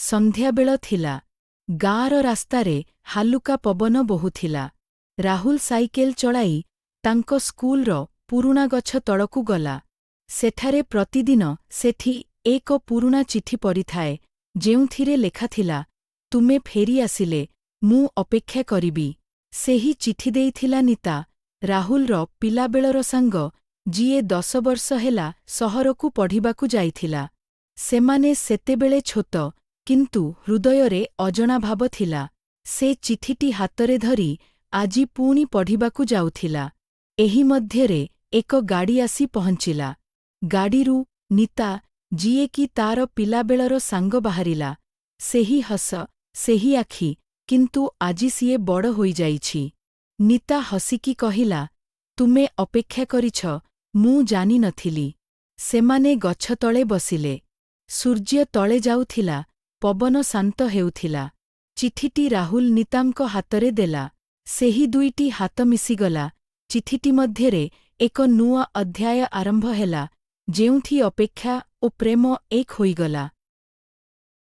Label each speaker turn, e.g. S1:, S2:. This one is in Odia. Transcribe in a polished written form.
S1: ସନ୍ଧ୍ୟାବେଳ ଥିଲା। ଗାଁର ରାସ୍ତାରେ ହାଲୁକା ପବନ ବହୁଥିଲା। ରାହୁଲ ସାଇକେଲ ଚଳାଇ ତାଙ୍କ ସ୍କୁଲର ପୁରୁଣା ଗଛ ତଳକୁ ଗଲା। ସେଠାରେ ପ୍ରତିଦିନ ସେଠି ଏକ ପୁରୁଣା ଚିଠି ପଡ଼ିଥାଏ, ଯେଉଁଥିରେ ଲେଖାଥିଲା, ତୁମେ ଫେରି ଆସିଲେ ମୁଁ ଅପେକ୍ଷା କରିବି। ସେହି ଚିଠି ଦେଇଥିଲା ନିତା, ରାହୁଲର ପିଲାବେଳର ସାଙ୍ଗ, ଯିଏ 10 ବର୍ଷ ହେଲା ସହରକୁ ପଢ଼ିବାକୁ ଯାଇଥିଲା। ସେମାନେ ସେତେବେଳେ ଛୋଟ, କିନ୍ତୁ ହୃଦୟରେ ଅଜଣା ଭାବ ଥିଲା। ସେ ଚିଠିଟି ହାତରେ ଧରି ଆଜି ପୁଣି ପଢ଼ିବାକୁ ଯାଉଥିଲା। ଏହି ମଧ୍ୟରେ ଏକ ଗାଡ଼ି ଆସି ପହଞ୍ଚିଲା। ଗାଡ଼ିରୁ ନିତା, ଯିଏକି ତାର ପିଲାବେଳର ସାଙ୍ଗ ବାହାରିଲା। ସେହି ହସ, ସେହି ଆଖି, କିନ୍ତୁ ଆଜି ସିଏ ବଡ଼ ହୋଇଯାଇଛି। ନିତା ହସିକି କହିଲା, ତୁମେ ଅପେକ୍ଷା କରିଛ, ମୁଁ ଜାଣି ନଥିଲି। ସେମାନେ ଗଛ ତଳେ ବସିଲେ। ସୂର୍ଯ୍ୟ ତଳେ ଯାଉଥିଲା, ପବନ ଶାନ୍ତ ହେଉଥିଲା। ଚିଠିଟି ରାହୁଲ ନିତାଙ୍କ ହାତରେ ଦେଲା। ସେହି ଦୁଇଟି ହାତ ମିଶିଗଲା। ଚିଠିଟି ମଧ୍ୟରେ ଏକ ନୂଆ ଅଧ୍ୟାୟ ଆରମ୍ଭ ହେଲା, ଯେଉଁଠି ଅପେକ୍ଷା ଓ ପ୍ରେମ ଏକ ହୋଇଗଲା।